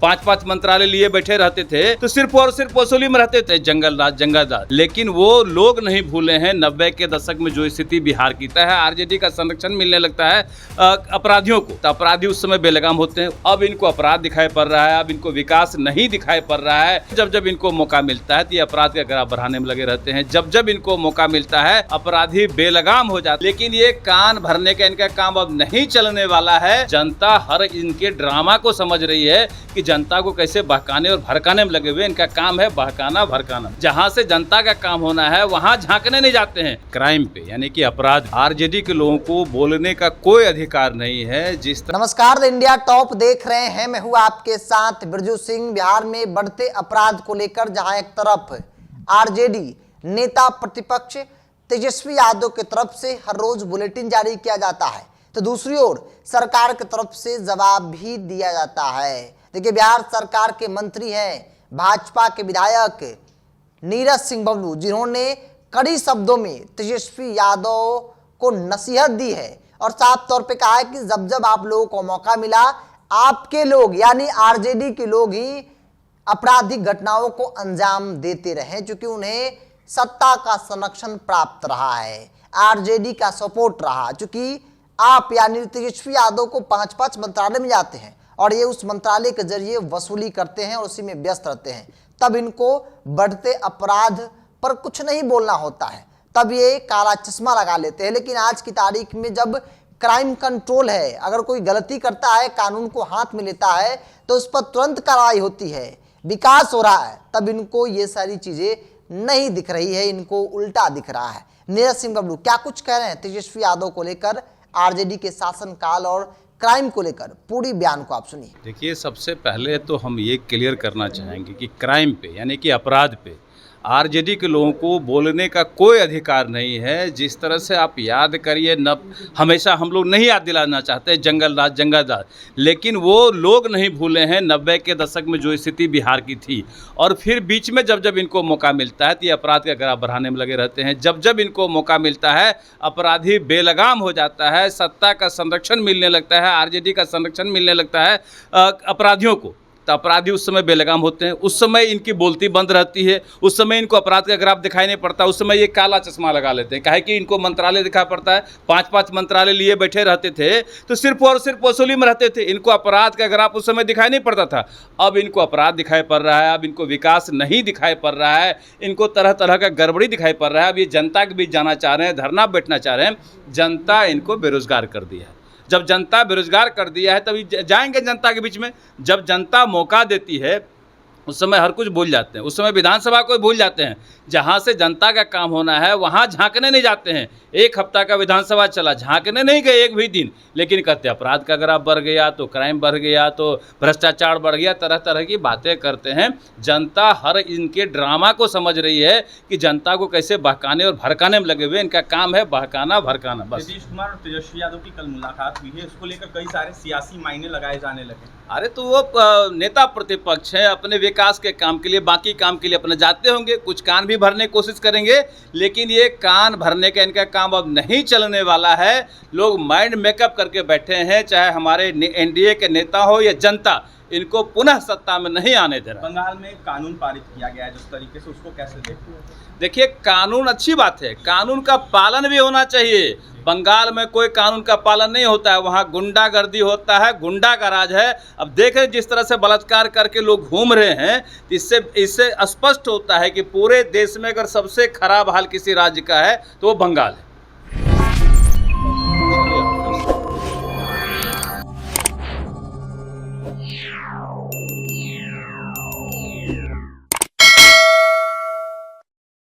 पांच मंत्रालय लिए बैठे रहते थे तो सिर्फ और सिर्फ वसूली में रहते थे, जंगल राज। लेकिन वो लोग नहीं भूले हैं 90 के दशक में जो स्थिति बिहार की है। आरजेडी का संरक्षण मिलने लगता है अपराधियों को, तो अपराधी उस समय बेलगाम होते हैं। अब इनको अपराध दिखाई पड़ रहा है, अब इनको विकास नहीं दिखाई पड़ रहा है। जब जब इनको मौका मिलता है तो ये अपराध का ग्राफ बढ़ाने में लगे रहते हैं। जब जब इनको मौका मिलता है अपराधी बेलगाम हो जाते। लेकिन ये कान भरने का इनका काम अब नहीं चलने वाला है। जनता हर इनके ड्रामा को समझ रही है कि जनता को कैसे बहकाने और भड़काने में लगे हुए। इनका काम है बहकाना भड़काना। जहां से जनता का काम होना है वहां झांकने नहीं जाते हैं। क्राइम पे यानी कि अपराध, आरजेडी के लोगों को बोलने का कोई अधिकार नहीं है। नमस्कार, इंडिया टॉप देख रहे हैं। मैं हूं आपके साथ बिरजू सिंह। बिहार में बढ़ते अपराध को लेकर जहां एक तरफ आरजेडी नेता प्रतिपक्ष तेजस्वी यादव की तरफ से हर रोज बुलेटिन जारी किया जाता है, तो दूसरी ओर सरकार की तरफ से जवाब भी दिया जाता है। देखिए, बिहार सरकार के मंत्री हैं भाजपा के विधायक नीरज सिंह बबलू, जिन्होंने कड़ी शब्दों में तेजस्वी यादव को नसीहत दी है और साफ तौर पे कहा है कि जब जब आप लोगों को मौका मिला, आपके लोग यानी आरजेडी के लोग ही आपराधिक घटनाओं को अंजाम देते रहे, क्योंकि उन्हें सत्ता का संरक्षण प्राप्त रहा है, आरजेडी का सपोर्ट रहा। क्योंकि आप यानी तेजस्वी यादव को 5 मंत्रालय में जाते हैं और ये उस मंत्रालय के जरिए वसूली करते हैं और उसी में व्यस्त रहते हैं, तब इनको बढ़ते अपराध पर कुछ नहीं बोलना होता है, तब ये काला चश्मा लगा लेते हैं। लेकिन आज की तारीख में जब क्राइम कंट्रोल है, अगर कोई गलती करता है, कानून को हाथ में लेता है, तो उस पर तुरंत कार्रवाई होती है, विकास हो रहा है, तब इनको ये सारी चीजें नहीं दिख रही है, इनको उल्टा दिख रहा है। नीरज सिंह बबलू क्या कुछ कह रहे हैं तेजस्वी यादव को लेकर, आरजेडी के शासनकाल और क्राइम को लेकर, पूरी बयान को आप सुनिए। देखिए, सबसे पहले तो हम ये क्लियर करना चाहेंगे कि क्राइम पे यानी कि अपराध पे आरजेडी के लोगों को बोलने का कोई अधिकार नहीं है। जिस तरह से आप याद करिए, न हमेशा हम लोग नहीं याद दिलाना चाहते जंगल राज, लेकिन वो लोग नहीं भूले हैं 90 के दशक में जो स्थिति बिहार की थी। और फिर बीच में जब जब इनको मौका मिलता है तो ये अपराध का ग्राफ बढ़ाने में लगे रहते हैं। जब जब इनको मौका मिलता है अपराधी बेलगाम हो जाता है, सत्ता का संरक्षण मिलने लगता है, आरजेडी का संरक्षण मिलने लगता है अपराधियों को, तो अपराधी उस समय बेलगाम होते हैं। उस समय इनकी बोलती बंद रहती है, उस समय इनको अपराध का ग्राफ दिखाई नहीं पड़ता। उस समय ये काला चश्मा लगा लेते हैं, काहे कि इनको मंत्रालय दिखाई पड़ता है। 5 मंत्रालय लिए बैठे रहते थे तो सिर्फ और सिर्फ वसूली में रहते थे। इनको अपराध का ग्राफ उस समय दिखाई नहीं पड़ता था। अब इनको अपराध दिखाई पड़ रहा है, अब इनको विकास नहीं दिखाई पड़ रहा है, इनको तरह तरह का गड़बड़ी दिखाई पड़ रहा है। अब ये जनता के बीच जाना चाह रहे हैं, धरना बैठना चाह रहे हैं। जनता इनको बेरोजगार कर दिया है। जब जनता बेरोजगार कर दिया है तभी जाएंगे जनता के बीच में। जब जनता मौका देती है उस समय हर कुछ भूल जाते हैं, उस समय विधानसभा को भूल जाते हैं। जहां से जनता का काम होना है वहां झांकने नहीं जाते हैं। एक हफ्ता का विधानसभा चला, झांकने नहीं गए एक भी दिन, लेकिन कहते अपराध का ग्राफ बढ़ गया, तो क्राइम बढ़ गया, तो भ्रष्टाचार बढ़ गया, तरह तरह की बातें करते हैं। जनता हर इनके ड्रामा को समझ रही है कि जनता को कैसे बहकाने और भड़काने में लगे हुए। इनका काम है बहकाना भड़काना बस। नीतीश कुमार और तेजस्वी यादव की कल मुलाकात हुई है, इसको लेकर कई सारे सियासी मायने लगाए जाने लगे। अरे तो वो नेता प्रतिपक्ष हैं, अपने विकास के काम के लिए, बाकी काम के लिए अपने जाते होंगे, कुछ कान भी भरने की कोशिश करेंगे। लेकिन ये कान भरने का इनका काम अब नहीं चलने वाला है। लोग माइंड मेकअप करके बैठे हैं, चाहे हमारे एनडीए के नेता हो या जनता, इनको पुनः सत्ता में नहीं आने दे रहा। बंगाल में कानून पारित किया गया है जिस तरीके से, उसको कैसे देखते हैं? देखिए, कानून अच्छी बात है, कानून का पालन भी होना चाहिए। बंगाल में कोई कानून का पालन नहीं होता है, वहाँ गुंडागर्दी होता है, गुंडा का राज है। अब देख रहे जिस तरह से बलात्कार करके लोग घूम रहे हैं, इससे स्पष्ट होता है कि पूरे देश में अगर सबसे खराब हाल किसी राज्य का है तो वो बंगाल है।